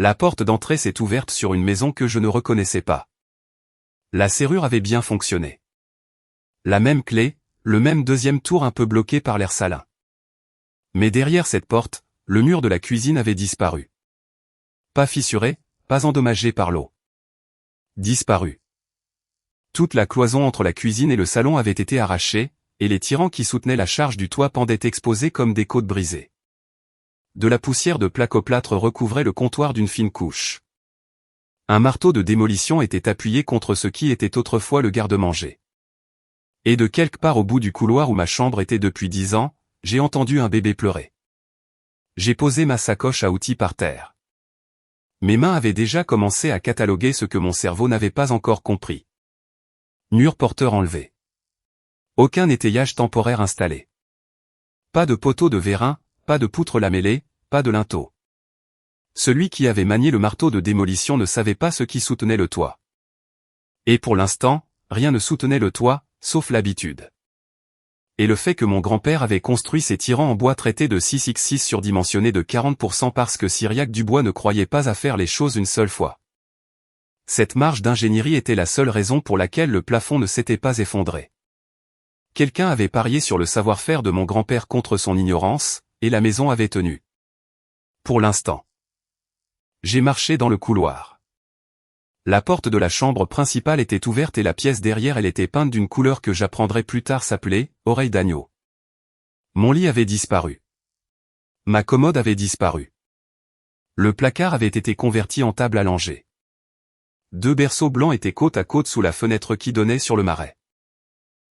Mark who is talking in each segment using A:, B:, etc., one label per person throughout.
A: La porte d'entrée s'est ouverte sur une maison que je ne reconnaissais pas. La serrure avait bien fonctionné. La même clé, le même deuxième tour un peu bloqué par l'air salin. Mais derrière cette porte, le mur de la cuisine avait disparu. Pas fissuré, pas endommagé par l'eau. Disparu. Toute la cloison entre la cuisine et le salon avait été arrachée, et les tirants qui soutenaient la charge du toit pendaient exposés comme des côtes brisées. De la poussière de plaque-au-plâtre recouvrait le comptoir d'une fine couche. Un marteau de démolition était appuyé contre ce qui était autrefois le garde-manger. Et de quelque part au bout du couloir où ma chambre était depuis 10 ans, j'ai entendu un bébé pleurer. J'ai posé ma sacoche à outils par terre. Mes mains avaient déjà commencé à cataloguer ce que mon cerveau n'avait pas encore compris. Mur porteur enlevé. Aucun étayage temporaire installé. Pas de poteau de vérin, pas de poutre lamellée, pas de linteau. Celui qui avait manié le marteau de démolition ne savait pas ce qui soutenait le toit. Et pour l'instant, rien ne soutenait le toit, sauf l'habitude. Et le fait que mon grand-père avait construit ces tirants en bois traité de 6x6 surdimensionnés de 40% parce que Cyriaque Dubois ne croyait pas à faire les choses une seule fois. Cette marge d'ingénierie était la seule raison pour laquelle le plafond ne s'était pas effondré. Quelqu'un avait parié sur le savoir-faire de mon grand-père contre son ignorance, et la maison avait tenu. Pour l'instant. J'ai marché dans le couloir. La porte de la chambre principale était ouverte et la pièce derrière elle était peinte d'une couleur que j'apprendrai plus tard s'appeler « oreille d'agneau ». Mon lit avait disparu. Ma commode avait disparu. Le placard avait été converti en table à langer. 2 berceaux blancs étaient côte à côte sous la fenêtre qui donnait sur le marais.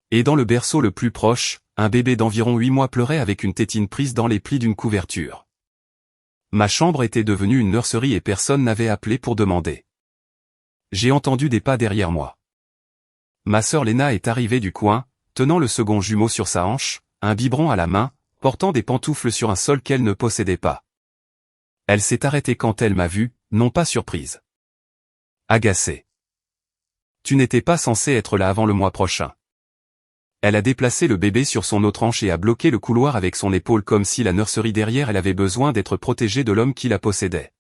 A: Et dans le berceau le plus proche, un bébé d'environ 8 mois pleurait avec une tétine prise dans les plis d'une couverture. Ma chambre était devenue une nurserie et personne n'avait appelé pour demander. J'ai entendu des pas derrière moi. Ma sœur Léna est arrivée du coin, tenant le second jumeau sur sa hanche, un biberon à la main, portant des pantoufles sur un sol qu'elle ne possédait pas. Elle s'est arrêtée quand elle m'a vu, non pas surprise. Agacée. Tu n'étais pas censé être là avant le mois prochain. Elle a déplacé le bébé sur son autre hanche et a bloqué le couloir avec son épaule comme si la nurserie derrière elle avait besoin d'être protégée de l'homme qui la possédait.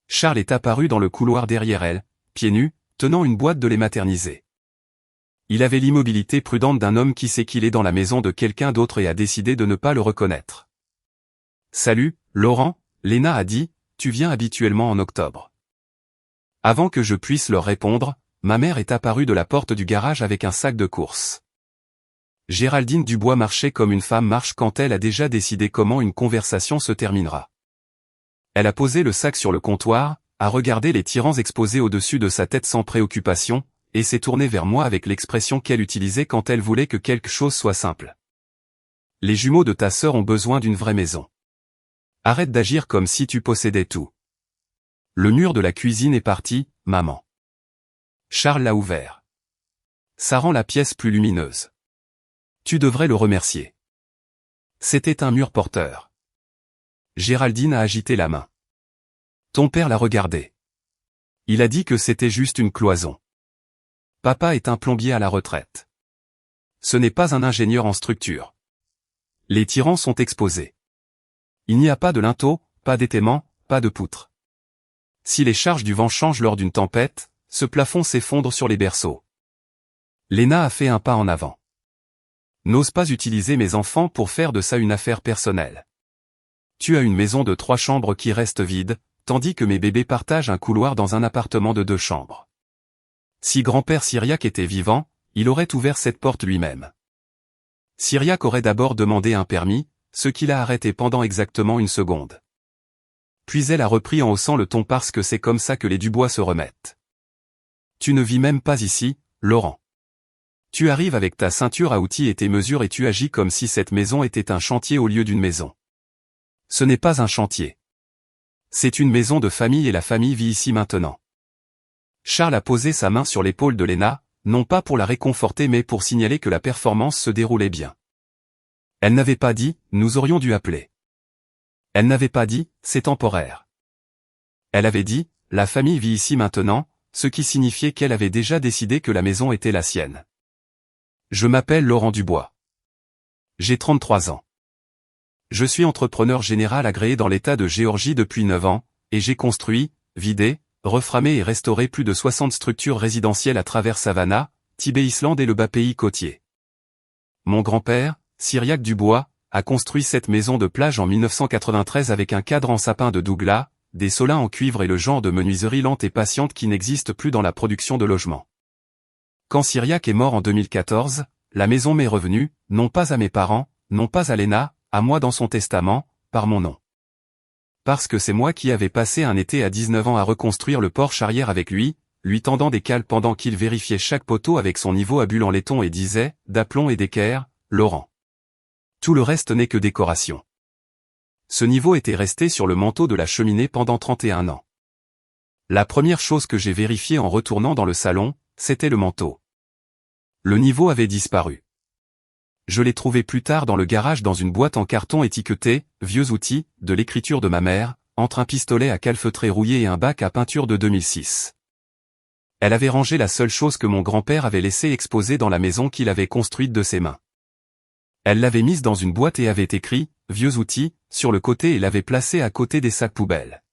A: Charles est apparu dans le couloir derrière elle, pieds nus, tenant une boîte de lait maternisé. Il avait l'immobilité prudente d'un homme qui sait qu'il est dans la maison de quelqu'un d'autre et a décidé de ne pas le reconnaître. « Salut, Laurent », Léna a dit, « tu viens habituellement en octobre ». Avant que je puisse leur répondre, ma mère est apparue de la porte du garage avec un sac de courses. Géraldine Dubois marchait comme une femme marche quand elle a déjà décidé comment une conversation se terminera. Elle a posé le sac sur le comptoir, a regardé les tirants exposés au-dessus de sa tête sans préoccupation, et s'est tournée vers moi avec l'expression qu'elle utilisait quand elle voulait que quelque chose soit simple. Les jumeaux de ta sœur ont besoin d'une vraie maison. Arrête d'agir comme si tu possédais tout. Le mur de la cuisine est parti, maman. Charles l'a ouvert. Ça rend la pièce plus lumineuse. Tu devrais le remercier. C'était un mur porteur. Géraldine a agité la main. Ton père l'a regardé. Il a dit que c'était juste une cloison. Papa est un plombier à la retraite. Ce n'est pas un ingénieur en structure. Les tirants sont exposés. Il n'y a pas de linteau, pas d'étaiement, pas de poutre. Si les charges du vent changent lors d'une tempête, ce plafond s'effondre sur les berceaux. Léna a fait un pas en avant. N'ose pas utiliser mes enfants pour faire de ça une affaire personnelle. Tu as une maison de 3 chambres qui reste vide, tandis que mes bébés partagent un couloir dans un appartement de 2 chambres. Si grand-père Cyriaque était vivant, il aurait ouvert cette porte lui-même. Cyriaque aurait d'abord demandé un permis, ce qui l'a arrêté pendant exactement 1 seconde. Puis elle a repris en haussant le ton parce que c'est comme ça que les Dubois se remettent. Tu ne vis même pas ici, Laurent. Tu arrives avec ta ceinture à outils et tes mesures et tu agis comme si cette maison était un chantier au lieu d'une maison. Ce n'est pas un chantier. C'est une maison de famille et la famille vit ici maintenant. Charles a posé sa main sur l'épaule de Léna, non pas pour la réconforter mais pour signaler que la performance se déroulait bien. Elle n'avait pas dit « nous aurions dû appeler ». Elle n'avait pas dit « c'est temporaire ». Elle avait dit « la famille vit ici maintenant », ce qui signifiait qu'elle avait déjà décidé que la maison était la sienne. Je m'appelle Laurent Dubois. J'ai 33 ans. Je suis entrepreneur général agréé dans l'État de Géorgie depuis 9 ans, et j'ai construit, vidé, reframé et restauré plus de 60 structures résidentielles à travers Savannah, Tibet Island et le bas pays côtier. Mon grand-père, Cyriaque Dubois, a construit cette maison de plage en 1993 avec un cadre en sapin de Douglas, des solins en cuivre et le genre de menuiserie lente et patiente qui n'existe plus dans la production de logements. Quand Cyriaque est mort en 2014, la maison m'est revenue, non pas à mes parents, non pas à Léna, à moi dans son testament, par mon nom. Parce que c'est moi qui avais passé un été à 19 ans à reconstruire le porche arrière avec lui tendant des cales pendant qu'il vérifiait chaque poteau avec son niveau à bulle en laiton et disait, d'aplomb et d'équerre, Laurent. Tout le reste n'est que décoration. Ce niveau était resté sur le manteau de la cheminée pendant 31 ans. La première chose que j'ai vérifiée en retournant dans le salon, c'était le manteau. Le niveau avait disparu. Je l'ai trouvé plus tard dans le garage dans une boîte en carton étiquetée « Vieux outils » de l'écriture de ma mère, entre un pistolet à calfeutrer rouillé et un bac à peinture de 2006. Elle avait rangé la seule chose que mon grand-père avait laissée exposée dans la maison qu'il avait construite de ses mains. Elle l'avait mise dans une boîte et avait écrit « Vieux outils » sur le côté et l'avait placée à côté des sacs poubelles.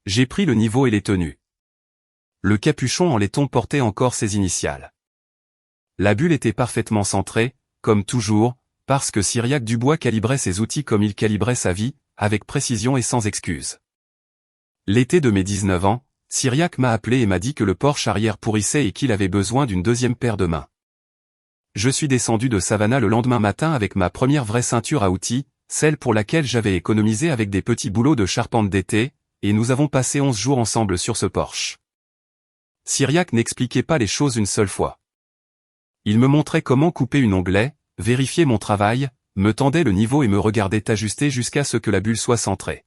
A: J'ai pris le niveau et les tenues. Le capuchon en laiton portait encore ses initiales. La bulle était parfaitement centrée, comme toujours, parce que Cyriaque Dubois calibrait ses outils comme il calibrait sa vie, avec précision et sans excuse. L'été de mes 19 ans, Cyriaque m'a appelé et m'a dit que le porche arrière pourrissait et qu'il avait besoin d'une deuxième paire de mains. Je suis descendu de Savannah le lendemain matin avec ma première vraie ceinture à outils, celle pour laquelle j'avais économisé avec des petits boulots de charpente d'été, et nous avons passé 11 jours ensemble sur ce porche. Cyriaque n'expliquait pas les choses une seule fois. Il me montrait comment couper une onglet, vérifier mon travail, me tendait le niveau et me regardait ajuster jusqu'à ce que la bulle soit centrée.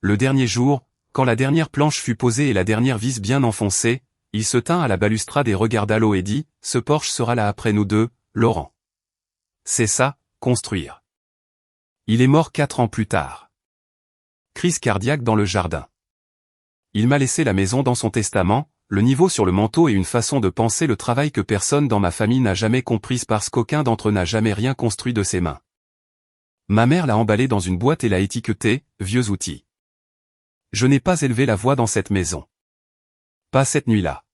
A: Le dernier jour, quand la dernière planche fut posée et la dernière vis bien enfoncée, il se tint à la balustrade et regarda l'eau et dit, « Ce porche sera là après nous deux, Laurent. » C'est ça, construire. Il est mort 4 ans plus tard. Crise cardiaque dans le jardin. Il m'a laissé la maison dans son testament, le niveau sur le manteau et une façon de penser le travail que personne dans ma famille n'a jamais comprise parce qu'aucun d'entre eux n'a jamais rien construit de ses mains. Ma mère l'a emballé dans une boîte et l'a étiqueté « Vieux outils ». Je n'ai pas élevé la voix dans cette maison. Pas cette nuit-là.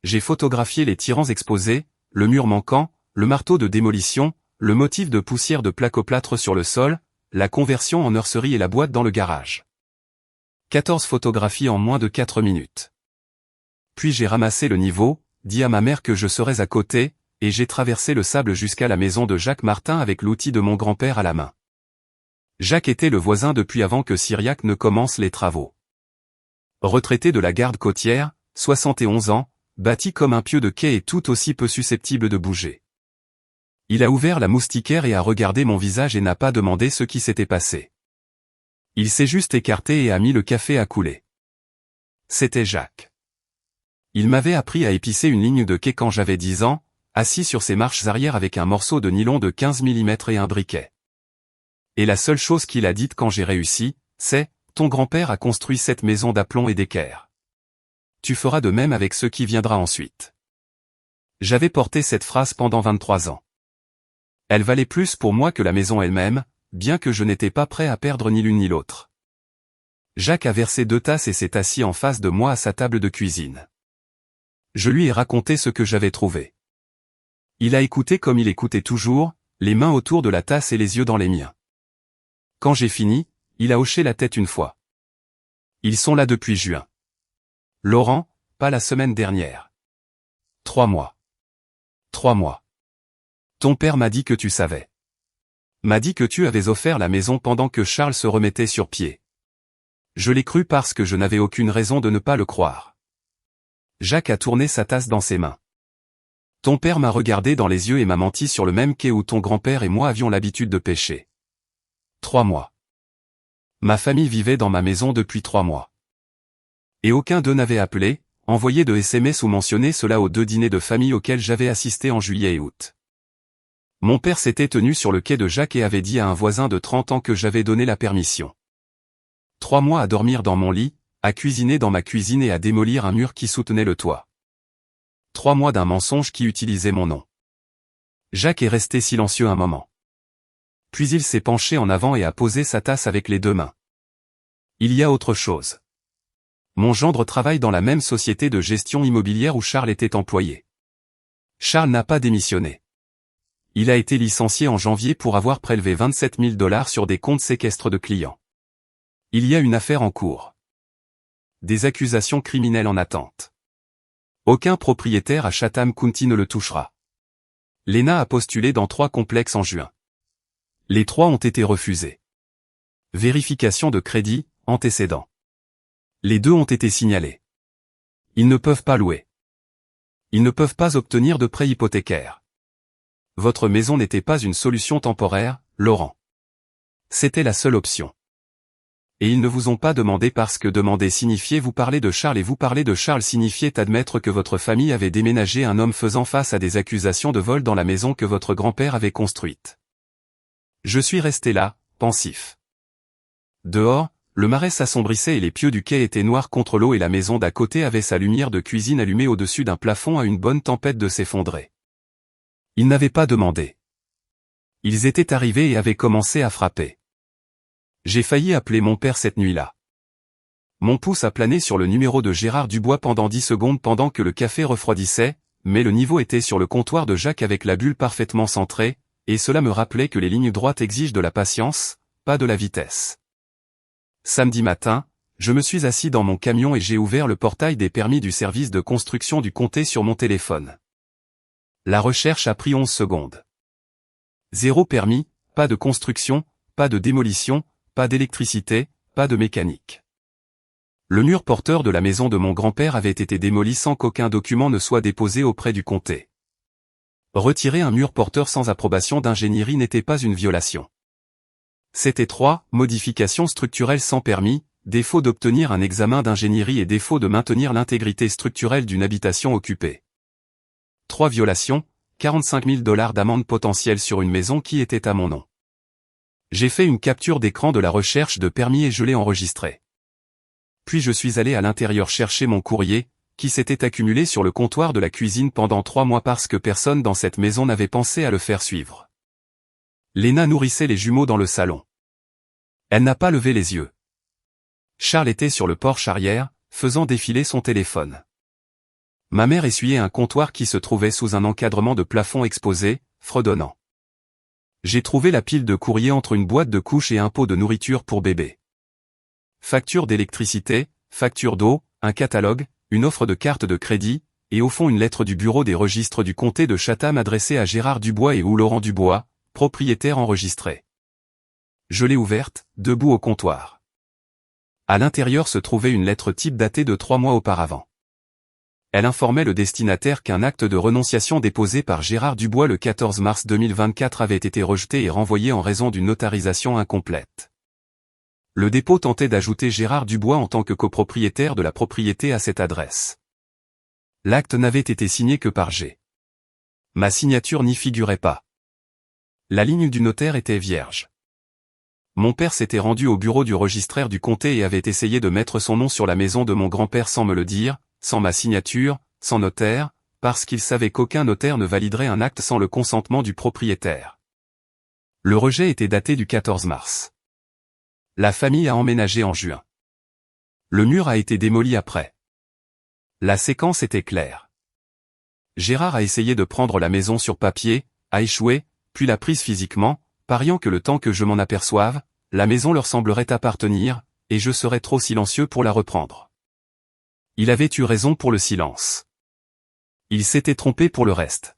A: J'ai photographié les tirants exposés, le mur manquant, le marteau de démolition, le motif de poussière de placoplâtre sur le sol, la conversion en nurserie et la boîte dans le garage. 14 photographies en moins de 4 minutes. Puis j'ai ramassé le niveau, dit à ma mère que je serais à côté, et j'ai traversé le sable jusqu'à la maison de Jacques Martin avec l'outil de mon grand-père à la main. Jacques était le voisin depuis avant que Cyriaque ne commence les travaux. Retraité de la garde côtière, 71 ans, bâti comme un pieu de quai et tout aussi peu susceptible de bouger. Il a ouvert la moustiquaire et a regardé mon visage et n'a pas demandé ce qui s'était passé. Il s'est juste écarté et a mis le café à couler. C'était Jacques. Il m'avait appris à épicer une ligne de quai quand j'avais 10 ans, assis sur ses marches arrière avec un morceau de nylon de 15 mm et un briquet. Et la seule chose qu'il a dite quand j'ai réussi, c'est « Ton grand-père a construit cette maison d'aplomb et d'équerre. Tu feras de même avec ce qui viendra ensuite. » J'avais porté cette phrase pendant 23 ans. Elle valait plus pour moi que la maison elle-même, bien que je n'étais pas prêt à perdre ni l'une ni l'autre. Jacques a versé 2 tasses et s'est assis en face de moi à sa table de cuisine. Je lui ai raconté ce que j'avais trouvé. Il a écouté comme il écoutait toujours, les mains autour de la tasse et les yeux dans les miens. Quand j'ai fini, il a hoché la tête une fois. Ils sont là depuis juin. Laurent, pas la semaine dernière. 3 mois. 3 mois. Ton père m'a dit que tu savais. M'a dit que tu avais offert la maison pendant que Charles se remettait sur pied. Je l'ai cru parce que je n'avais aucune raison de ne pas le croire. Jacques a tourné sa tasse dans ses mains. Ton père m'a regardé dans les yeux et m'a menti sur le même quai où ton grand-père et moi avions l'habitude de pêcher. 3 mois. Ma famille vivait dans ma maison depuis 3 mois. Et aucun d'eux n'avait appelé, envoyé de SMS ou mentionné cela aux 2 dîners de famille auxquels j'avais assisté en juillet et août. Mon père s'était tenu sur le quai de Jacques et avait dit à un voisin de 30 ans que j'avais donné la permission. 3 mois à dormir dans mon lit, à cuisiner dans ma cuisine et à démolir un mur qui soutenait le toit. 3 mois d'un mensonge qui utilisait mon nom. Jacques est resté silencieux un moment. Puis il s'est penché en avant et a posé sa tasse avec les 2 mains. Il y a autre chose. Mon gendre travaille dans la même société de gestion immobilière où Charles était employé. Charles n'a pas démissionné. Il a été licencié en janvier pour avoir prélevé 27 000 $ sur des comptes séquestres de clients. Il y a une affaire en cours. Des accusations criminelles en attente. Aucun propriétaire à Chatham County ne le touchera. Lena a postulé dans 3 complexes en juin. Les 3 ont été refusés. Vérification de crédit, antécédents. Les 2 ont été signalés. Ils ne peuvent pas louer. Ils ne peuvent pas obtenir de prêt hypothécaire. Votre maison n'était pas une solution temporaire, Laurent. C'était la seule option. Et ils ne vous ont pas demandé parce que demander signifiait vous parler de Charles et vous parler de Charles signifiait admettre que votre famille avait déménagé un homme faisant face à des accusations de vol dans la maison que votre grand-père avait construite. Je suis resté là, pensif. Dehors, le marais s'assombrissait et les pieux du quai étaient noirs contre l'eau et la maison d'à côté avait sa lumière de cuisine allumée au-dessus d'un plafond à une bonne tempête de s'effondrer. Ils n'avaient pas demandé. Ils étaient arrivés et avaient commencé à frapper. J'ai failli appeler mon père cette nuit-là. Mon pouce a plané sur le numéro de Gérard Dubois pendant 10 secondes pendant que le café refroidissait, mais le niveau était sur le comptoir de Jacques avec la bulle parfaitement centrée, et cela me rappelait que les lignes droites exigent de la patience, pas de la vitesse. Samedi matin, je me suis assis dans mon camion et j'ai ouvert le portail des permis du service de construction du comté sur mon téléphone. La recherche a pris 11 secondes. 0 permis, pas de construction, pas de démolition, pas d'électricité, pas de mécanique. Le mur porteur de la maison de mon grand-père avait été démoli sans qu'aucun document ne soit déposé auprès du comté. Retirer un mur porteur sans approbation d'ingénierie n'était pas une violation. C'était 3 modifications structurelles sans permis, défaut d'obtenir un examen d'ingénierie et défaut de maintenir l'intégrité structurelle d'une habitation occupée. 3 violations, 45 000 $ d'amende potentielle sur une maison qui était à mon nom. J'ai fait une capture d'écran de la recherche de permis et je l'ai enregistrée. Puis je suis allé à l'intérieur chercher mon courrier, qui s'était accumulé sur le comptoir de la cuisine pendant 3 mois parce que personne dans cette maison n'avait pensé à le faire suivre. Lena nourrissait les jumeaux dans le salon. Elle n'a pas levé les yeux. Charles était sur le porche arrière, faisant défiler son téléphone. Ma mère essuyait un comptoir qui se trouvait sous un encadrement de plafond exposé, fredonnant. J'ai trouvé la pile de courrier entre une boîte de couches et un pot de nourriture pour bébé. Facture d'électricité, facture d'eau, un catalogue, une offre de carte de crédit, et au fond une lettre du bureau des registres du comté de Chatham adressée à Gérard Dubois et ou Laurent Dubois, propriétaire enregistré. Je l'ai ouverte, debout au comptoir. À l'intérieur se trouvait une lettre type datée de 3 mois auparavant. Elle informait le destinataire qu'un acte de renonciation déposé par Gérard Dubois le 14 mars 2024 avait été rejeté et renvoyé en raison d'une notarisation incomplète. Le dépôt tentait d'ajouter Gérard Dubois en tant que copropriétaire de la propriété à cette adresse. L'acte n'avait été signé que par G. Ma signature n'y figurait pas. La ligne du notaire était vierge. Mon père s'était rendu au bureau du registraire du comté et avait essayé de mettre son nom sur la maison de mon grand-père sans me le dire, sans ma signature, sans notaire, parce qu'il savait qu'aucun notaire ne validerait un acte sans le consentement du propriétaire. Le rejet était daté du 14 mars. La famille a emménagé en juin. Le mur a été démoli après. La séquence était claire. Gérard a essayé de prendre la maison sur papier, a échoué, puis l'a prise physiquement, pariant que le temps que je m'en aperçoive, la maison leur semblerait appartenir, et je serais trop silencieux pour la reprendre. Il avait eu raison pour le silence. Il s'était trompé pour le reste.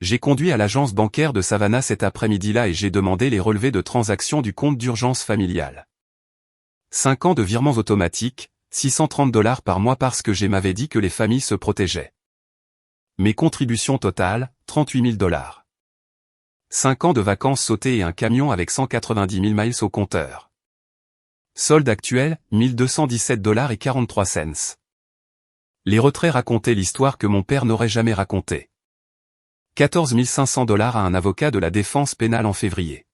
A: J'ai conduit à l'agence bancaire de Savannah cet après-midi-là et j'ai demandé les relevés de transactions du compte d'urgence familiale. 5 ans de virements automatiques, 630 $ par mois parce que m'avais dit que les familles se protégeaient. Mes contributions totales, 38 000 $. 5 ans de vacances sautées et un camion avec 190 000 miles au compteur. Solde actuel, 1217 $ et 43 cents. Les retraits racontaient l'histoire que mon père n'aurait jamais racontée. 14 500 $ à un avocat de la défense pénale en février.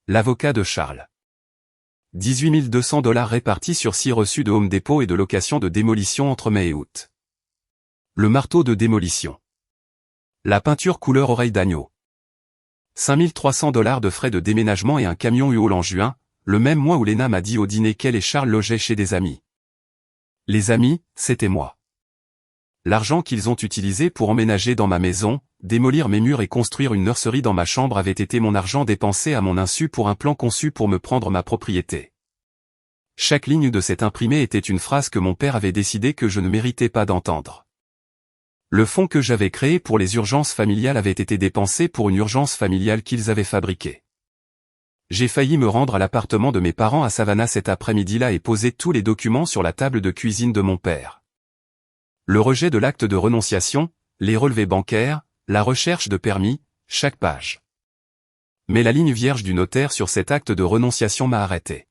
A: L'avocat de Charles. 18 200 $ répartis sur 6 reçus de Home Depot et de location de démolition entre mai et août. Le marteau de démolition. La peinture couleur oreille d'agneau. 5 300 $ de frais de déménagement et un camion Uhaul en juin, le même mois où Léna m'a dit au dîner qu'elle et Charles logeaient chez des amis. Les amis, c'était moi. L'argent qu'ils ont utilisé pour emménager dans ma maison, démolir mes murs et construire une nurserie dans ma chambre avait été mon argent dépensé à mon insu pour un plan conçu pour me prendre ma propriété. Chaque ligne de cet imprimé était une phrase que mon père avait décidé que je ne méritais pas d'entendre. Le fonds que j'avais créé pour les urgences familiales avait été dépensé pour une urgence familiale qu'ils avaient fabriquée. J'ai failli me rendre à l'appartement de mes parents à Savannah cet après-midi-là et poser tous les documents sur la table de cuisine de mon père. Le rejet de l'acte de renonciation, les relevés bancaires, la recherche de permis, chaque page. Mais la ligne vierge du notaire sur cet acte de renonciation m'a arrêté.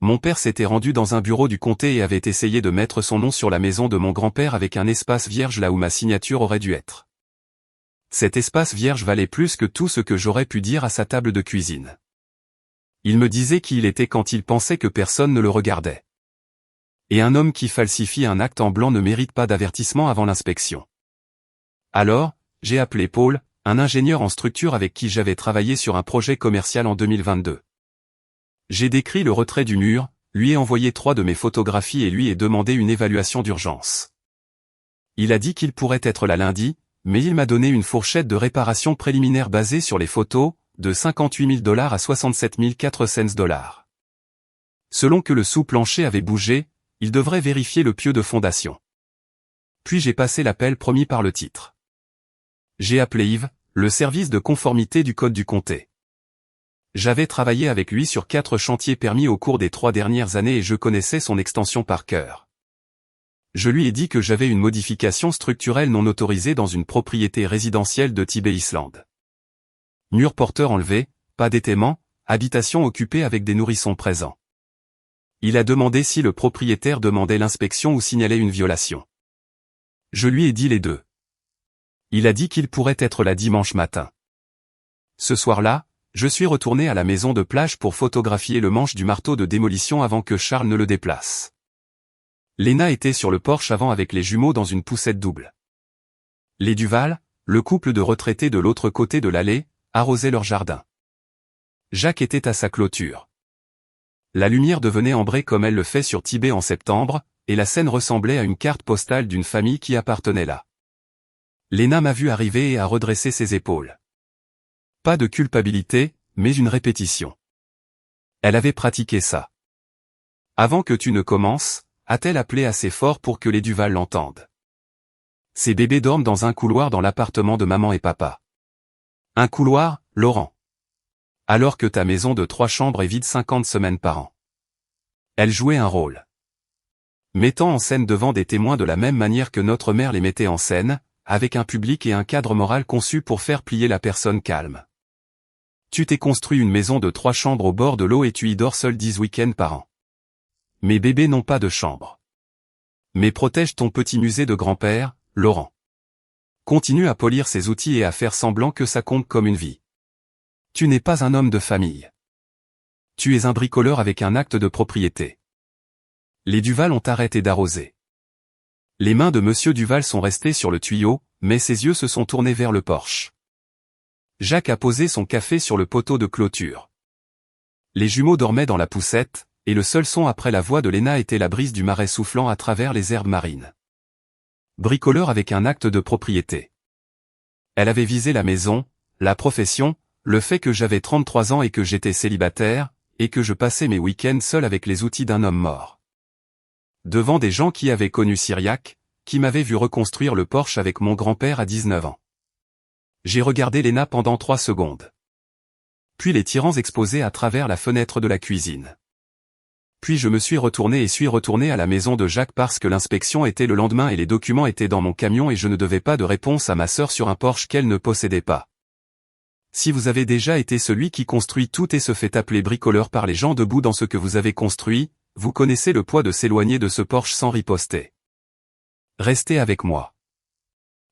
A: Mon père s'était rendu dans un bureau du comté et avait essayé de mettre son nom sur la maison de mon grand-père avec un espace vierge là où ma signature aurait dû être. Cet espace vierge valait plus que tout ce que j'aurais pu dire à sa table de cuisine. Il me disait qui il était quand il pensait que personne ne le regardait. Et un homme qui falsifie un acte en blanc ne mérite pas d'avertissement avant l'inspection. Alors, j'ai appelé Paul, un ingénieur en structure avec qui j'avais travaillé sur un projet commercial en 2022. J'ai décrit le retrait du mur, lui ai envoyé 3 de mes photographies et lui ai demandé une évaluation d'urgence. Il a dit qu'il pourrait être là lundi, mais il m'a donné une fourchette de réparation préliminaire basée sur les photos, de $58 000 à $67 400. Selon que le sous-plancher avait bougé, il devrait vérifier le pieu de fondation. Puis j'ai passé l'appel promis par le titre. J'ai appelé Yves, le service de conformité du Code du comté. J'avais travaillé avec lui sur 4 chantiers permis au cours des 3 dernières années et je connaissais son extension par cœur. Je lui ai dit que j'avais une modification structurelle non autorisée dans une propriété résidentielle de Tibet Island. Mur porteur enlevé, pas d'étaiement, habitation occupée avec des nourrissons présents. Il a demandé si le propriétaire demandait l'inspection ou signalait une violation. Je lui ai dit les deux. Il a dit qu'il pourrait être là dimanche matin. Ce soir-là, je suis retourné à la maison de plage pour photographier le manche du marteau de démolition avant que Charles ne le déplace. Léna était sur le porche avant avec les jumeaux dans une poussette double. Les Duval, le couple de retraités de l'autre côté de l'allée, arrosaient leur jardin. Jacques était à sa clôture. La lumière devenait ambrée comme elle le fait sur Tibet en septembre, et la scène ressemblait à une carte postale d'une famille qui appartenait là. Léna m'a vu arriver et a redressé ses épaules. Pas de culpabilité, mais une répétition. Elle avait pratiqué ça. Avant que tu ne commences, a-t-elle appelé assez fort pour que les Duval l'entendent. Ces bébés dorment dans un couloir dans l'appartement de maman et papa. Un couloir, Laurent. Alors que ta maison de 3 chambres est vide 50 semaines par an. Elle jouait un rôle. Mettant en scène devant des témoins de la même manière que notre mère les mettait en scène, avec un public et un cadre moral conçu pour faire plier la personne calme. Tu t'es construit une maison de 3 chambres au bord de l'eau et tu y dors seul 10 week-ends par an. Mes bébés n'ont pas de chambre. Mais protège ton petit musée de grand-père, Laurent. Continue à polir ses outils et à faire semblant que ça compte comme une vie. Tu n'es pas un homme de famille. Tu es un bricoleur avec un acte de propriété. Les Duval ont arrêté d'arroser. Les mains de Monsieur Duval sont restées sur le tuyau, mais ses yeux se sont tournés vers le porche. Jacques a posé son café sur le poteau de clôture. Les jumeaux dormaient dans la poussette, et le seul son après la voix de Léna était la brise du marais soufflant à travers les herbes marines. Bricoleur avec un acte de propriété. Elle avait visé la maison, la profession, le fait que j'avais 33 ans et que j'étais célibataire, et que je passais mes week-ends seul avec les outils d'un homme mort. Devant des gens qui avaient connu Syriac, qui m'avaient vu reconstruire le porche avec mon grand-père à 19 ans. J'ai regardé Léna pendant 3 secondes. Puis les tyrans exposés à travers la fenêtre de la cuisine. Puis je me suis retourné à la maison de Jacques parce que l'inspection était le lendemain et les documents étaient dans mon camion et je ne devais pas de réponse à ma sœur sur un Porsche qu'elle ne possédait pas. Si vous avez déjà été celui qui construit tout et se fait appeler bricoleur par les gens debout dans ce que vous avez construit, vous connaissez le poids de s'éloigner de ce Porsche sans riposter. Restez avec moi.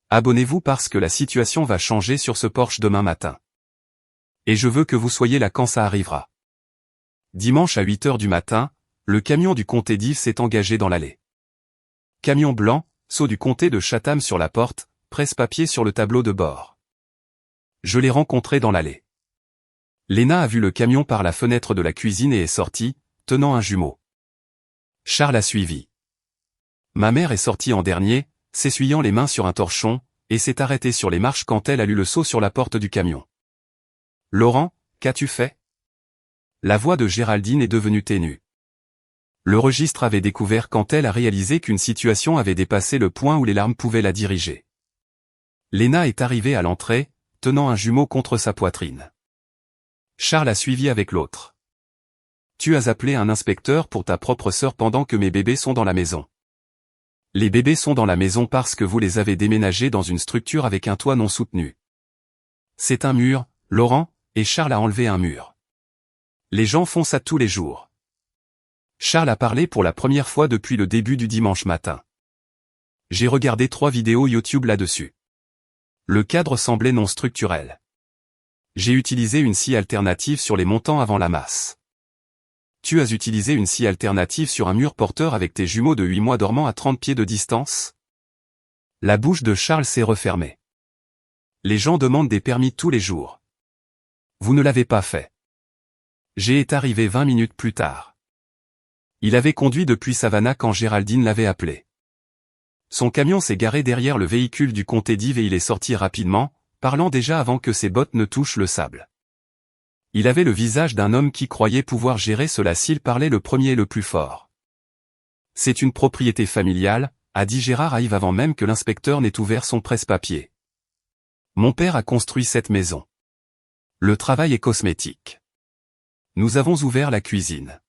A: Abonnez-vous parce que la situation va changer sur ce Porsche demain matin. Et je veux que vous soyez là quand ça arrivera. Dimanche à 8 h du matin, le camion du comté d'Yves s'est engagé dans l'allée. Camion blanc, sceau du comté de Chatham sur la porte, presse-papier sur le tableau de bord. Je l'ai rencontré dans l'allée. Léna a vu le camion par la fenêtre de la cuisine et est sortie, tenant un jumeau. Charles a suivi. Ma mère est sortie en dernier, s'essuyant les mains sur un torchon, et s'est arrêtée sur les marches quand elle a lu le sceau sur la porte du camion. « Laurent, qu'as-tu fait ?» La voix de Géraldine est devenue ténue. Le registre avait découvert quand elle a réalisé qu'une situation avait dépassé le point où les larmes pouvaient la diriger. Léna est arrivée à l'entrée, tenant un jumeau contre sa poitrine. Charles a suivi avec l'autre. « Tu as appelé un inspecteur pour ta propre sœur pendant que mes bébés sont dans la maison. Les bébés sont dans la maison parce que vous les avez déménagés dans une structure avec un toit non soutenu. C'est un mur, Laurent, et Charles a enlevé un mur. Les gens font ça tous les jours. » Charles a parlé pour la première fois depuis le début du dimanche matin. J'ai regardé 3 vidéos YouTube là-dessus. Le cadre semblait non structurel. J'ai utilisé une scie alternative sur les montants avant la masse. Tu as utilisé une scie alternative sur un mur porteur avec tes jumeaux de 8 mois dormant à 30 pieds de distance? La bouche de Charles s'est refermée. Les gens demandent des permis tous les jours. Vous ne l'avez pas fait. J'ai été arrivé 20 minutes plus tard. Il avait conduit depuis Savannah quand Géraldine l'avait appelé. Son camion s'est garé derrière le véhicule du comté d'Yves et il est sorti rapidement, parlant déjà avant que ses bottes ne touchent le sable. Il avait le visage d'un homme qui croyait pouvoir gérer cela s'il parlait le premier le plus fort. C'est une propriété familiale, a dit Gérard à Yves avant même que l'inspecteur n'ait ouvert son presse-papier. Mon père a construit cette maison. Le travail est cosmétique. Nous avons ouvert la cuisine.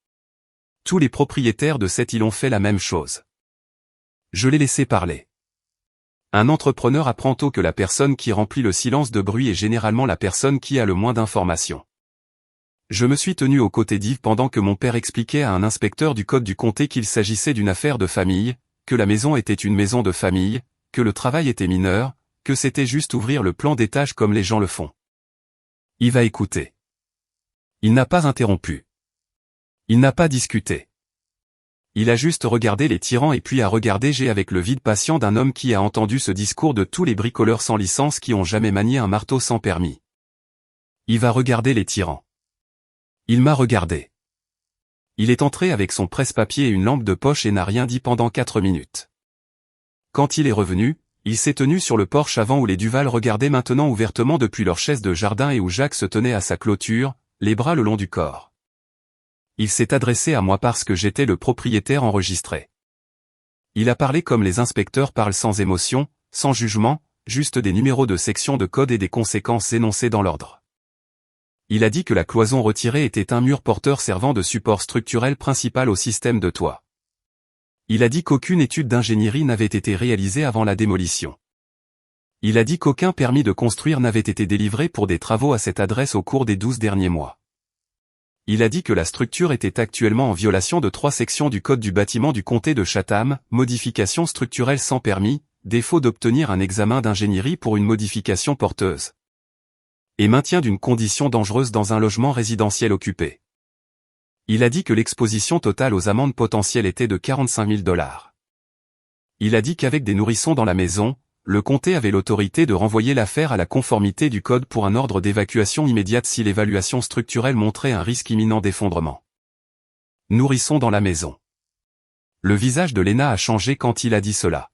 A: Tous les propriétaires de cette île ont fait la même chose. Je l'ai laissé parler. Un entrepreneur apprend tôt que la personne qui remplit le silence de bruit est généralement la personne qui a le moins d'informations. Je me suis tenu aux côtés d'Yves pendant que mon père expliquait à un inspecteur du code du comté qu'il s'agissait d'une affaire de famille, que la maison était une maison de famille, que le travail était mineur, que c'était juste ouvrir le plan d'étage comme les gens le font. Yves a écouté. Il n'a pas interrompu. Il n'a pas discuté. Il a juste regardé les tyrans et puis a regardé G avec le vide patient d'un homme qui a entendu ce discours de tous les bricoleurs sans licence qui ont jamais manié un marteau sans permis. Yves a regardé les tyrans. Il m'a regardé. Il est entré avec son presse-papier et une lampe de poche et n'a rien dit pendant 4 minutes. Quand il est revenu, il s'est tenu sur le porche avant où les Duval regardaient maintenant ouvertement depuis leur chaise de jardin et où Jacques se tenait à sa clôture, les bras le long du corps. Il s'est adressé à moi parce que j'étais le propriétaire enregistré. Il a parlé comme les inspecteurs parlent sans émotion, sans jugement, juste des numéros de section de code et des conséquences énoncées dans l'ordre. Il a dit que la cloison retirée était un mur porteur servant de support structurel principal au système de toit. Il a dit qu'aucune étude d'ingénierie n'avait été réalisée avant la démolition. Il a dit qu'aucun permis de construire n'avait été délivré pour des travaux à cette adresse au cours des 12 derniers mois. Il a dit que la structure était actuellement en violation de 3 sections du Code du bâtiment du comté de Chatham, modification structurelle sans permis, défaut d'obtenir un examen d'ingénierie pour une modification porteuse. Et maintien d'une condition dangereuse dans un logement résidentiel occupé. Il a dit que l'exposition totale aux amendes potentielles était de 45 000 $. Il a dit qu'avec des nourrissons dans la maison, le comté avait l'autorité de renvoyer l'affaire à la conformité du code pour un ordre d'évacuation immédiate si l'évaluation structurelle montrait un risque imminent d'effondrement. Nourrissons dans la maison. Le visage de Léna a changé quand il a dit cela.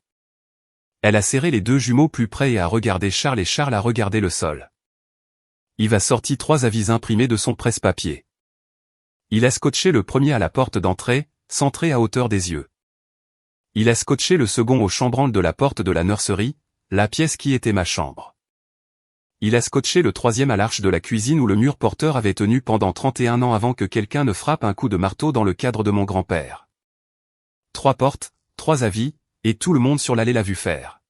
A: Elle a serré les 2 jumeaux plus près et a regardé Charles et Charles a regardé le sol. Yves a sorti 3 avis imprimés de son presse-papier. Il a scotché le premier à la porte d'entrée, centré à hauteur des yeux. Il a scotché le second au chambranle de la porte de la nurserie, la pièce qui était ma chambre. Il a scotché le troisième à l'arche de la cuisine où le mur porteur avait tenu pendant 31 ans avant que quelqu'un ne frappe un coup de marteau dans le cadre de mon grand-père. 3 portes, 3 avis, et tout le monde sur l'allée l'a vu faire.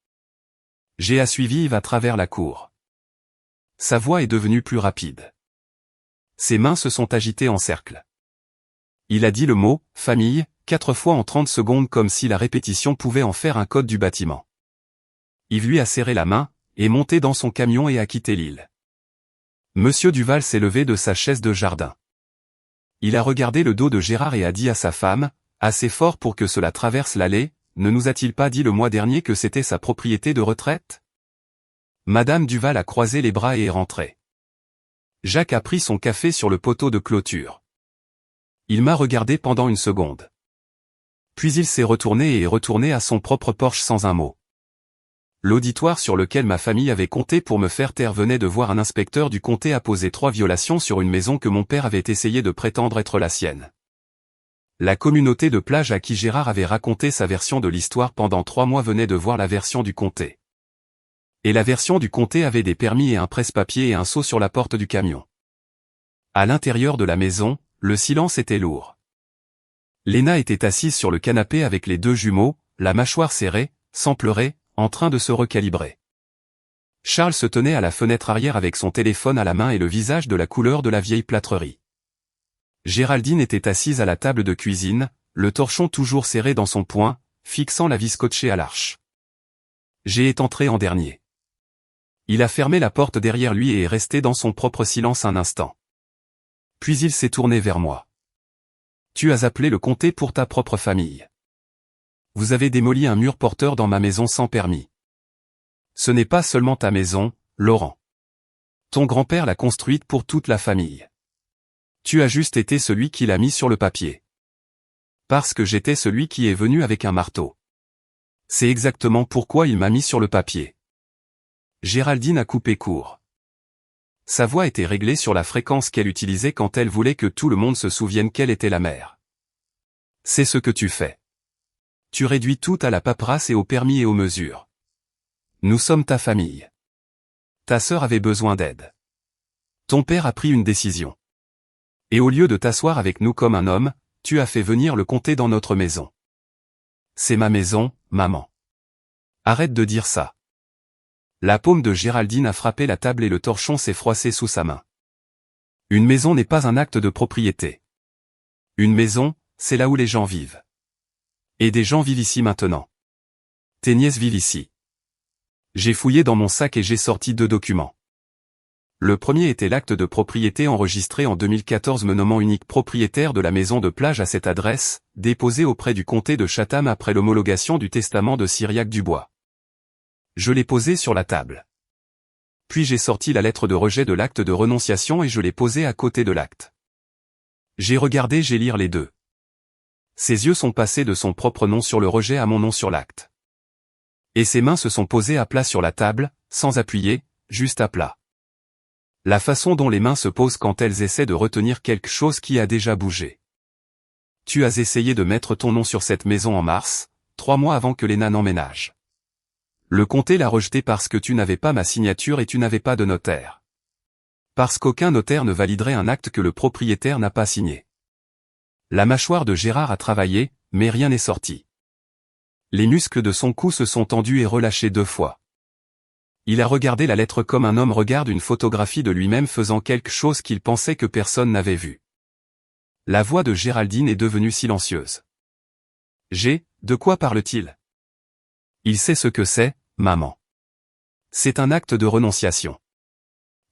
A: J'ai suivi Yves à travers la cour. Sa voix est devenue plus rapide. Ses mains se sont agitées en cercle. Il a dit le mot « famille » 4 fois en 30 secondes comme si la répétition pouvait en faire un code du bâtiment. Yves lui a serré la main, est monté dans son camion et a quitté l'île. Monsieur Duval s'est levé de sa chaise de jardin. Il a regardé le dos de Gérard et a dit à sa femme, assez fort pour que cela traverse l'allée, ne nous a-t-il pas dit le mois dernier que c'était sa propriété de retraite? Madame Duval a croisé les bras et est rentrée. Jacques a pris son café sur le poteau de clôture. Il m'a regardé pendant une seconde. Puis il s'est retourné et est retourné à son propre porche sans un mot. L'auditoire sur lequel ma famille avait compté pour me faire taire venait de voir un inspecteur du comté apposer 3 violations sur une maison que mon père avait essayé de prétendre être la sienne. La communauté de plage à qui Gérard avait raconté sa version de l'histoire pendant 3 mois venait de voir la version du comté. Et la version du comté avait des permis et un presse-papier et un sceau sur la porte du camion. À l'intérieur de la maison, le silence était lourd. Léna était assise sur le canapé avec les 2 jumeaux, la mâchoire serrée, sans pleurer, en train de se recalibrer. Charles se tenait à la fenêtre arrière avec son téléphone à la main et le visage de la couleur de la vieille plâtrerie. Géraldine était assise à la table de cuisine, le torchon toujours serré dans son poing, fixant la vis scotchée à l'arche. G est entré en dernier. Il a fermé la porte derrière lui et est resté dans son propre silence un instant. Puis il s'est tourné vers moi. Tu as appelé le comté pour ta propre famille. Vous avez démoli un mur porteur dans ma maison sans permis. Ce n'est pas seulement ta maison, Laurent. Ton grand-père l'a construite pour toute la famille. Tu as juste été celui qui l'a mis sur le papier. Parce que j'étais celui qui est venu avec un marteau. C'est exactement pourquoi il m'a mis sur le papier. Géraldine a coupé court. Sa voix était réglée sur la fréquence qu'elle utilisait quand elle voulait que tout le monde se souvienne qu'elle était la mère. C'est ce que tu fais. Tu réduis tout à la paperasse et au permis et aux mesures. Nous sommes ta famille. Ta sœur avait besoin d'aide. Ton père a pris une décision. Et au lieu de t'asseoir avec nous comme un homme, tu as fait venir le comté dans notre maison. C'est ma maison, maman. Arrête de dire ça. La paume de Géraldine a frappé la table et le torchon s'est froissé sous sa main. Une maison n'est pas un acte de propriété. Une maison, c'est là où les gens vivent. Et des gens vivent ici maintenant. Tes nièces vivent ici. J'ai fouillé dans mon sac et j'ai sorti 2 documents. Le premier était l'acte de propriété enregistré en 2014 me nommant unique propriétaire de la maison de plage à cette adresse, déposé auprès du comté de Chatham après l'homologation du testament de Cyriaque-Dubois. Je l'ai posé sur la table. Puis j'ai sorti la lettre de rejet de l'acte de renonciation et je l'ai posée à côté de l'acte. J'ai regardé, j'ai lire les 2. Ses yeux sont passés de son propre nom sur le rejet à mon nom sur l'acte. Et ses mains se sont posées à plat sur la table, sans appuyer, juste à plat. La façon dont les mains se posent quand elles essaient de retenir quelque chose qui a déjà bougé. Tu as essayé de mettre ton nom sur cette maison en mars, 3 mois avant que Léna n'emménage. Le comté l'a rejeté parce que tu n'avais pas ma signature et tu n'avais pas de notaire. Parce qu'aucun notaire ne validerait un acte que le propriétaire n'a pas signé. La mâchoire de Gérard a travaillé, mais rien n'est sorti. Les muscles de son cou se sont tendus et relâchés 2 fois. Il a regardé la lettre comme un homme regarde une photographie de lui-même faisant quelque chose qu'il pensait que personne n'avait vu. La voix de Géraldine est devenue silencieuse. De quoi parle-t-il? Il sait ce que c'est, maman. C'est un acte de renonciation.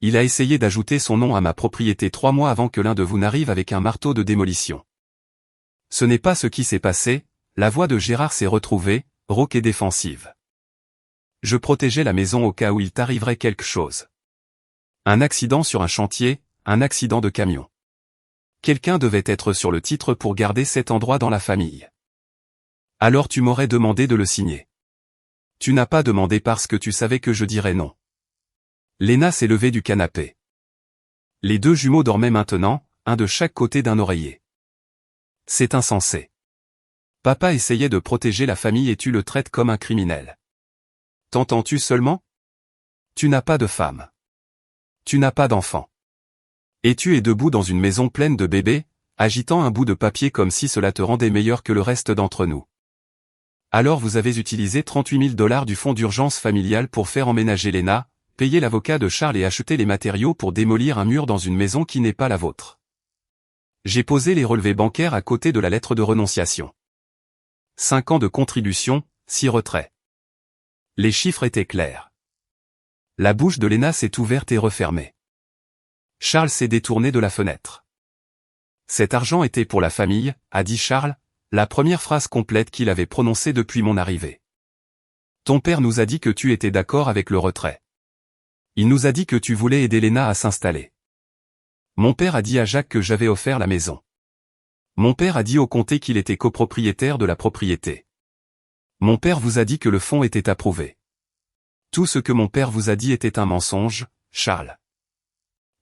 A: Il a essayé d'ajouter son nom à ma propriété 3 mois avant que l'un de vous n'arrive avec un marteau de démolition. Ce n'est pas ce qui s'est passé, la voix de Gérard s'est retrouvée, rauque et défensive. Je protégeais la maison au cas où il t'arriverait quelque chose. Un accident sur un chantier, un accident de camion. Quelqu'un devait être sur le titre pour garder cet endroit dans la famille. Alors tu m'aurais demandé de le signer. Tu n'as pas demandé parce que tu savais que je dirais non. Léna s'est levée du canapé. Les 2 jumeaux dormaient maintenant, un de chaque côté d'un oreiller. C'est insensé. Papa essayait de protéger la famille et tu le traites comme un criminel. T'entends-tu seulement? Tu n'as pas de femme. Tu n'as pas d'enfant. Et tu es debout dans une maison pleine de bébés, agitant un bout de papier comme si cela te rendait meilleur que le reste d'entre nous. Alors vous avez utilisé 38 000 $ du fonds d'urgence familial pour faire emménager Léna, payer l'avocat de Charles et acheter les matériaux pour démolir un mur dans une maison qui n'est pas la vôtre. J'ai posé les relevés bancaires à côté de la lettre de renonciation. 5 ans de contribution, 6 retraits. Les chiffres étaient clairs. La bouche de Léna s'est ouverte et refermée. Charles s'est détourné de la fenêtre. Cet argent était pour la famille, a dit Charles, la première phrase complète qu'il avait prononcée depuis mon arrivée. Ton père nous a dit que tu étais d'accord avec le retrait. Il nous a dit que tu voulais aider Léna à s'installer. Mon père a dit à Jacques que j'avais offert la maison. Mon père a dit au comté qu'il était copropriétaire de la propriété. Mon père vous a dit que le fonds était approuvé. Tout ce que mon père vous a dit était un mensonge, Charles.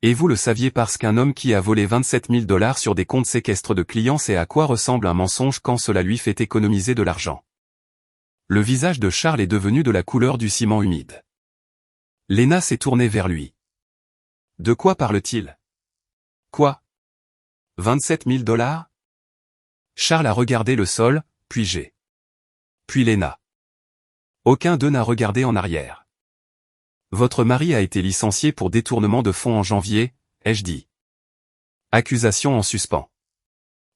A: Et vous le saviez parce qu'un homme qui a volé 27 000 $ sur des comptes séquestres de clients sait à quoi ressemble un mensonge quand cela lui fait économiser de l'argent. Le visage de Charles est devenu de la couleur du ciment humide. Léna s'est tournée vers lui. De quoi parle-t-il? Quoi? 27 000 $? Charles a regardé le sol, puis G. Puis Léna. Aucun d'eux n'a regardé en arrière. Votre mari a été licencié pour détournement de fonds en janvier, ai-je dit. Accusation en suspens.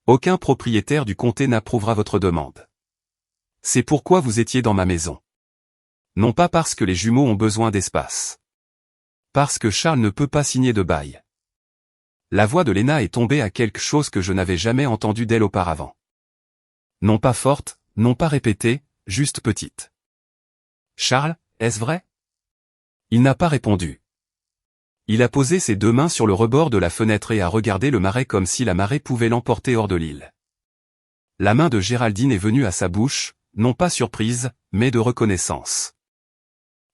A: Aucun propriétaire du comté n'approuvera votre demande. C'est pourquoi vous étiez dans ma maison. Non pas parce que les jumeaux ont besoin d'espace. Parce que Charles ne peut pas signer de bail. La voix de Léna est tombée à quelque chose que je n'avais jamais entendu d'elle auparavant. Non pas forte, non pas répétée, juste petite. Charles, est-ce vrai? Il n'a pas répondu. Il a posé ses deux mains sur le rebord de la fenêtre et a regardé le marais comme si la marée pouvait l'emporter hors de l'île. La main de Géraldine est venue à sa bouche, non pas surprise, mais de reconnaissance.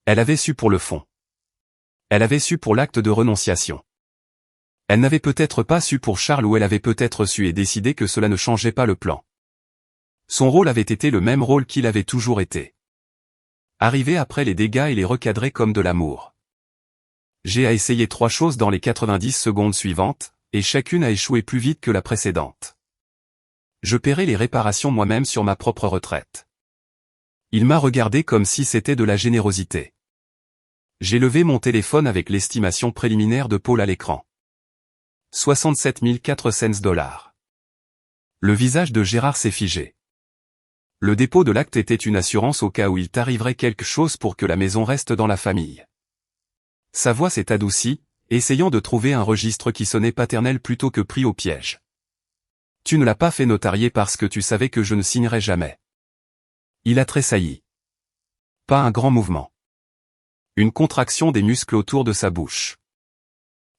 A: Elle avait su pour le fond. Elle avait su pour l'acte de renonciation. Elle n'avait peut-être pas su pour Charles ou elle avait peut-être su et décidé que cela ne changeait pas le plan. Son rôle avait été le même rôle qu'il avait toujours été. Arriver après les dégâts et les recadrer comme de l'amour. J'ai essayé 3 choses dans les 90 secondes suivantes, et chacune a échoué plus vite que la précédente. Je paierai les réparations moi-même sur ma propre retraite. Il m'a regardé comme si c'était de la générosité. J'ai levé mon téléphone avec l'estimation préliminaire de Paul à l'écran. 67 400 $. Le visage de Gérard s'est figé. Le dépôt de l'acte était une assurance au cas où il t'arriverait quelque chose pour que la maison reste dans la famille. Sa voix s'est adoucie, essayant de trouver un registre qui sonnait paternel plutôt que pris au piège. Tu ne l'as pas fait notarier parce que tu savais que je ne signerais jamais. Il a tressailli. Pas un grand mouvement. Une contraction des muscles autour de sa bouche.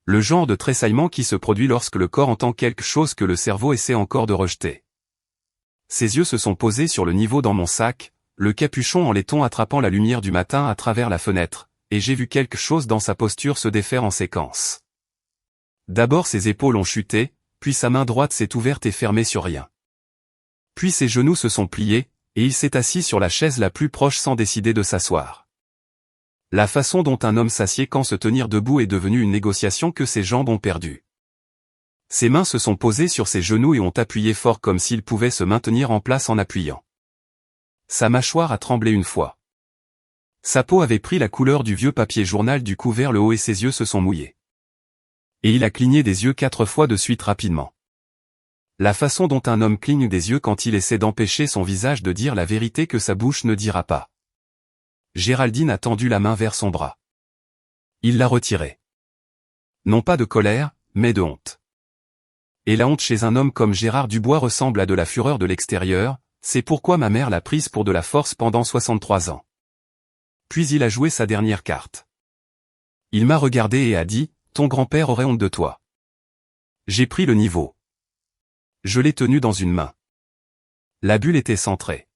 A: Le genre de tressaillement qui se produit lorsque le corps entend quelque chose que le cerveau essaie encore de rejeter. Ses yeux se sont posés sur le niveau dans mon sac, le capuchon en laiton attrapant la lumière du matin à travers la fenêtre, et j'ai vu quelque chose dans sa posture se défaire en séquence. D'abord ses épaules ont chuté, puis sa main droite s'est ouverte et fermée sur rien. Puis ses genoux se sont pliés, et il s'est assis sur la chaise la plus proche sans décider de s'asseoir. La façon dont un homme s'assied quand se tenir debout est devenue une négociation que ses jambes ont perdue. Ses mains se sont posées sur ses genoux et ont appuyé fort comme s'il pouvait se maintenir en place en appuyant. Sa mâchoire a tremblé une fois. Sa peau avait pris la couleur du vieux papier journal du cou vers le haut et ses yeux se sont mouillés. Et il a cligné des yeux 4 fois de suite rapidement. La façon dont un homme cligne des yeux quand il essaie d'empêcher son visage de dire la vérité que sa bouche ne dira pas. Géraldine a tendu la main vers son bras. Il l'a retirée. Non pas de colère, mais de honte. Et la honte chez un homme comme Gérard Dubois ressemble à de la fureur de l'extérieur, c'est pourquoi ma mère l'a prise pour de la force pendant 63 ans. Puis il a joué sa dernière carte. Il m'a regardé et a dit, ton grand-père aurait honte de toi. J'ai pris le niveau. Je l'ai tenu dans une main. La bulle était centrée.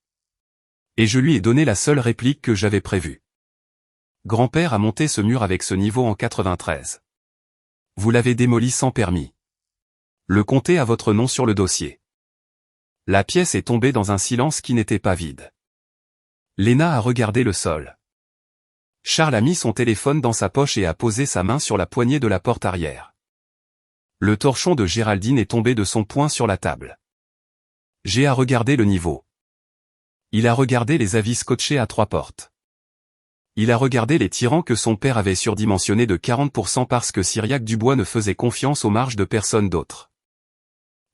A: Et je lui ai donné la seule réplique que j'avais prévue. Grand-père a monté ce mur avec ce niveau en 93. Vous l'avez démoli sans permis. Le comté a votre nom sur le dossier. La pièce est tombée dans un silence qui n'était pas vide. Léna a regardé le sol. Charles a mis son téléphone dans sa poche et a posé sa main sur la poignée de la porte arrière. Le torchon de Géraldine est tombé de son poing sur la table. J'ai à regarder le niveau. Il a regardé les avis scotchés à 3 portes. Il a regardé les tirants que son père avait surdimensionnés de 40% parce que Cyriaque Dubois ne faisait confiance aux marges de personne d'autre.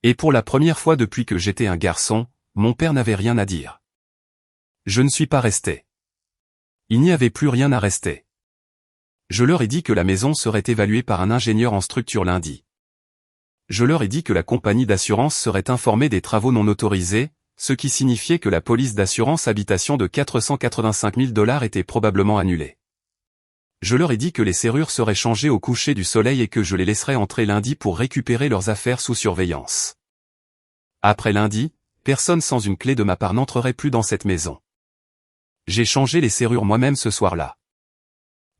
A: Et pour la première fois depuis que j'étais un garçon, mon père n'avait rien à dire. Je ne suis pas resté. Il n'y avait plus rien à rester. Je leur ai dit que la maison serait évaluée par un ingénieur en structure lundi. Je leur ai dit que la compagnie d'assurance serait informée des travaux non autorisés, ce qui signifiait que la police d'assurance habitation de 485 000 $ était probablement annulée. Je leur ai dit que les serrures seraient changées au coucher du soleil et que je les laisserais entrer lundi pour récupérer leurs affaires sous surveillance. Après lundi, personne sans une clé de ma part n'entrerait plus dans cette maison. J'ai changé les serrures moi-même ce soir-là.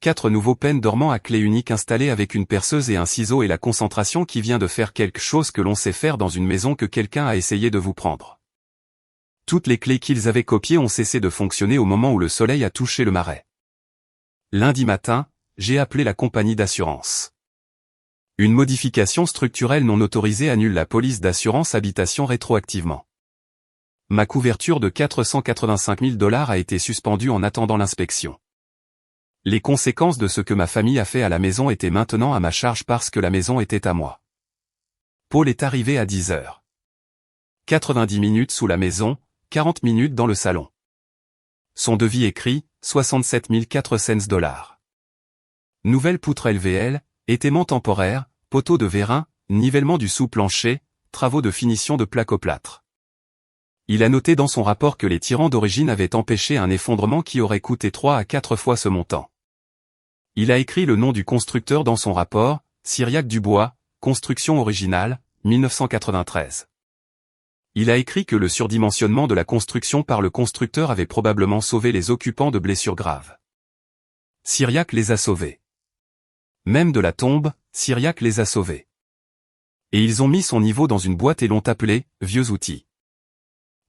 A: 4 nouveaux peines dormants à clé unique installés avec une perceuse et un ciseau et la concentration qui vient de faire quelque chose que l'on sait faire dans une maison que quelqu'un a essayé de vous prendre. Toutes les clés qu'ils avaient copiées ont cessé de fonctionner au moment où le soleil a touché le marais. Lundi matin, j'ai appelé la compagnie d'assurance. Une modification structurelle non autorisée annule la police d'assurance habitation rétroactivement. Ma couverture de 485 000 $ a été suspendue en attendant l'inspection. Les conséquences de ce que ma famille a fait à la maison étaient maintenant à ma charge parce que la maison était à moi. Paul est arrivé à 10 heures. 90 minutes sous la maison, 40 minutes dans le salon. Son devis écrit, 67 400 $. Nouvelle poutre LVL, étaiement temporaire, poteau de vérin, nivellement du sous-plancher, travaux de finition de plaque au plâtre. Il a noté dans son rapport que les tirants d'origine avaient empêché un effondrement qui aurait coûté 3 à 4 fois ce montant. Il a écrit le nom du constructeur dans son rapport, Cyriac Dubois, construction originale, 1993. Il a écrit que le surdimensionnement de la construction par le constructeur avait probablement sauvé les occupants de blessures graves. Cyriac les a sauvés. Même de la tombe, Cyriac les a sauvés. Et ils ont mis son niveau dans une boîte et l'ont appelé « vieux outil ».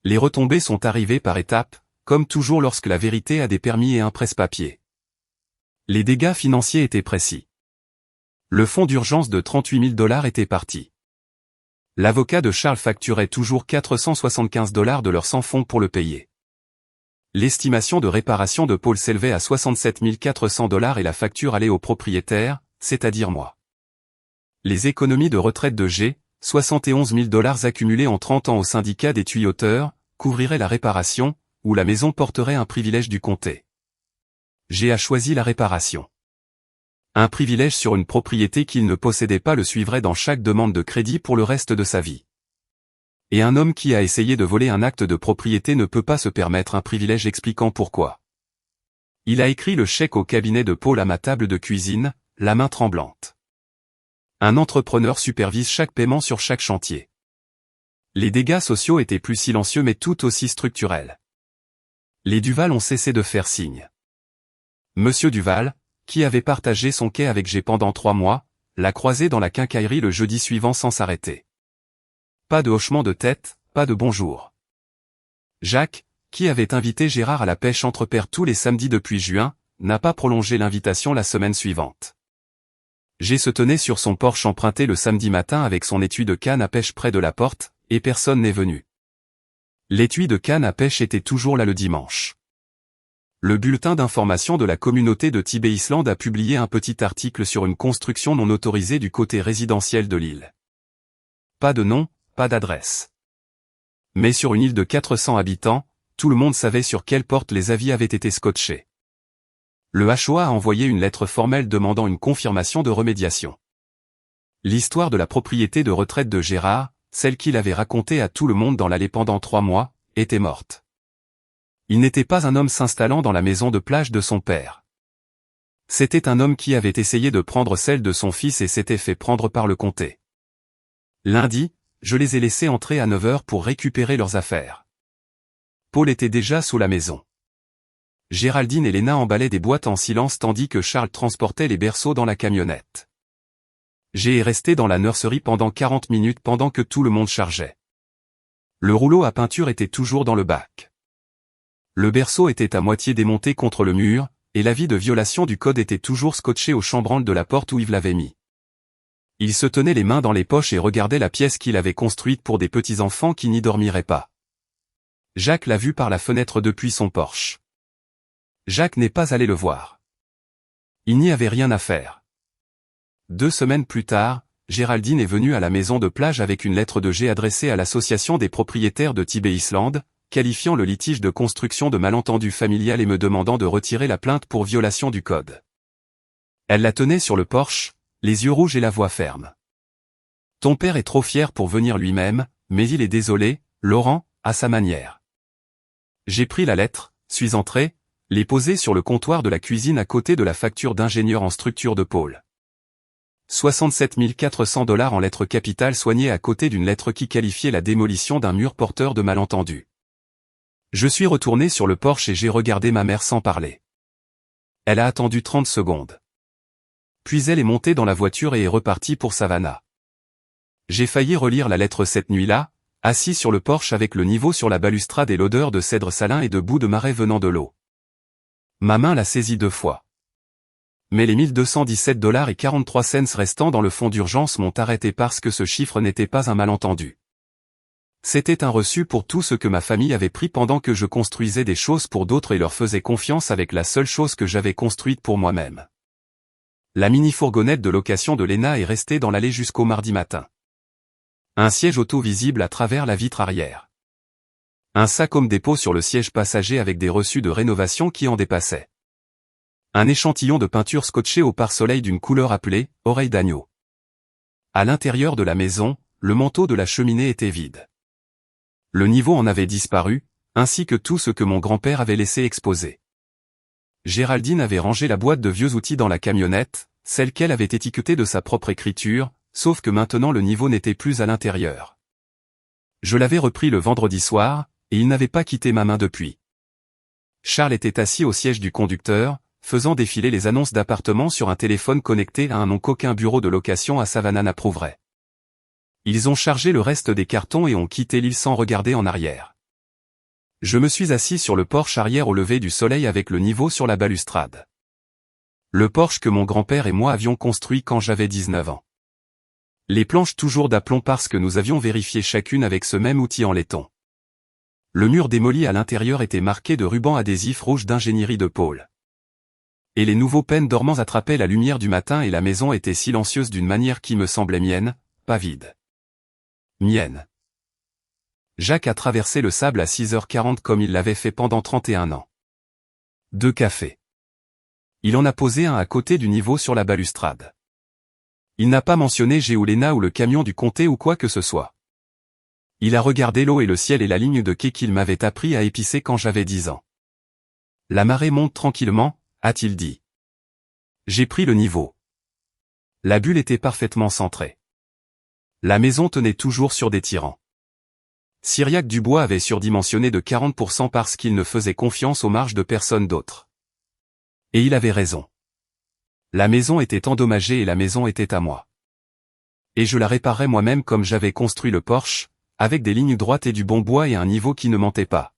A: Les retombées sont arrivées par étapes, comme toujours lorsque la vérité a des permis et un presse-papier. Les dégâts financiers étaient précis. Le fonds d'urgence de 38 000 $ était parti. L'avocat de Charles facturait toujours 475 $ de leur sans-fonds pour le payer. L'estimation de réparation de Paul s'élevait à 67 400 $ et la facture allait au propriétaire, c'est-à-dire moi. Les économies de retraite de G, 71 000 $ accumulées en 30 ans au syndicat des tuyauteurs, couvriraient la réparation, ou la maison porterait un privilège du comté. G a choisi la réparation. Un privilège sur une propriété qu'il ne possédait pas le suivrait dans chaque demande de crédit pour le reste de sa vie. Et un homme qui a essayé de voler un acte de propriété ne peut pas se permettre un privilège expliquant pourquoi. Il a écrit le chèque au cabinet de Paul à ma table de cuisine, la main tremblante. Un entrepreneur supervise chaque paiement sur chaque chantier. Les dégâts sociaux étaient plus silencieux mais tout aussi structurels. Les Duval ont cessé de faire signe. Monsieur Duval, qui avait partagé son quai avec G pendant 3 mois, l'a croisé dans la quincaillerie le jeudi suivant sans s'arrêter. Pas de hochement de tête, pas de bonjour. Jacques, qui avait invité Gérard à la pêche entre pairs tous les samedis depuis juin, n'a pas prolongé l'invitation la semaine suivante. G se tenait sur son porche emprunté le samedi matin avec son étui de canne à pêche près de la porte, et personne n'est venu. L'étui de canne à pêche était toujours là le dimanche. Le bulletin d'information de la communauté de Tibet Island a publié un petit article sur une construction non autorisée du côté résidentiel de l'île. Pas de nom, pas d'adresse. Mais sur une île de 400 habitants, tout le monde savait sur quelle porte les avis avaient été scotchés. Le HOA a envoyé une lettre formelle demandant une confirmation de remédiation. L'histoire de la propriété de retraite de Gérard, celle qu'il avait racontée à tout le monde dans l'allée pendant 3 mois, était morte. Il n'était pas un homme s'installant dans la maison de plage de son père. C'était un homme qui avait essayé de prendre celle de son fils et s'était fait prendre par le comté. Lundi, je les ai laissés entrer à 9 heures pour récupérer leurs affaires. Paul était déjà sous la maison. Géraldine et Léna emballaient des boîtes en silence tandis que Charles transportait les berceaux dans la camionnette. G est resté dans la nurserie pendant 40 minutes pendant que tout le monde chargeait. Le rouleau à peinture était toujours dans le bac. Le berceau était à moitié démonté contre le mur, et l'avis de violation du code était toujours scotché au chambranle de la porte où Yves l'avait mis. Il se tenait les mains dans les poches et regardait la pièce qu'il avait construite pour des petits-enfants qui n'y dormiraient pas. Jacques l'a vu par la fenêtre depuis son porche. Jacques n'est pas allé le voir. Il n'y avait rien à faire. 2 semaines plus tard, Géraldine est venue à la maison de plage avec une lettre de G adressée à l'association des propriétaires de Tibet Island, qualifiant le litige de construction de malentendu familial et me demandant de retirer la plainte pour violation du code. Elle la tenait sur le porche, les yeux rouges et la voix ferme. Ton père est trop fier pour venir lui-même, mais il est désolé, Laurent, à sa manière. J'ai pris la lettre, suis entré, Les poser sur le comptoir de la cuisine à côté de la facture d'ingénieur en structure de pôle. 67 400 $ en lettres capitales soignées à côté d'une lettre qui qualifiait la démolition d'un mur porteur de malentendus. Je suis retourné sur le porche et j'ai regardé ma mère sans parler. Elle a attendu 30 secondes. Puis elle est montée dans la voiture et est repartie pour Savannah. J'ai failli relire la lettre cette nuit-là, assis sur le porche avec le niveau sur la balustrade et l'odeur de cèdre salin et de boue de marais venant de l'eau. Ma main l'a saisie 2 fois. Mais les 1217 $ et 43 cents restants dans le fonds d'urgence m'ont arrêté parce que ce chiffre n'était pas un malentendu. C'était un reçu pour tout ce que ma famille avait pris pendant que je construisais des choses pour d'autres et leur faisais confiance avec la seule chose que j'avais construite pour moi-même. La mini-fourgonnette de location de Léna est restée dans l'allée jusqu'au mardi matin. Un siège auto visible à travers la vitre arrière. Un sac homme dépôt sur le siège passager avec des reçus de rénovation qui en dépassaient. Un échantillon de peinture scotché au pare-soleil d'une couleur appelée « oreille d'agneau ». À l'intérieur de la maison, le manteau de la cheminée était vide. Le niveau en avait disparu, ainsi que tout ce que mon grand-père avait laissé exposer. Géraldine avait rangé la boîte de vieux outils dans la camionnette, celle qu'elle avait étiquetée de sa propre écriture, sauf que maintenant le niveau n'était plus à l'intérieur. Je l'avais repris le vendredi soir, et il n'avait pas quitté ma main depuis. Charles était assis au siège du conducteur, faisant défiler les annonces d'appartements sur un téléphone connecté à un nom qu'aucun bureau de location à Savannah n'approuverait. Ils ont chargé le reste des cartons et ont quitté l'île sans regarder en arrière. Je me suis assis sur le porche arrière au lever du soleil avec le niveau sur la balustrade. Le porche que mon grand-père et moi avions construit quand j'avais 19 ans. Les planches toujours d'aplomb parce que nous avions vérifié chacune avec ce même outil en laiton. Le mur démoli à l'intérieur était marqué de rubans adhésifs rouges d'ingénierie de pôle. Et les nouveaux pènes dormants attrapaient la lumière du matin et la maison était silencieuse d'une manière qui me semblait mienne, pas vide. Mienne. Jacques a traversé le sable à 6h40 comme il l'avait fait pendant 31 ans. 2 cafés. Il en a posé un à côté du niveau sur la balustrade. Il n'a pas mentionné Géoléna ou le camion du comté ou quoi que ce soit. Il a regardé l'eau et le ciel et la ligne de quai qu'il m'avait appris à épicer quand j'avais 10 ans. La marée monte tranquillement, a-t-il dit. J'ai pris le niveau. La bulle était parfaitement centrée. La maison tenait toujours sur des tirants. Cyriaque Dubois avait surdimensionné de 40% parce qu'il ne faisait confiance aux marges de personne d'autre. Et il avait raison. La maison était endommagée et la maison était à moi. Et je la réparais moi-même comme j'avais construit le porche, avec des lignes droites et du bon bois et un niveau qui ne mentait pas.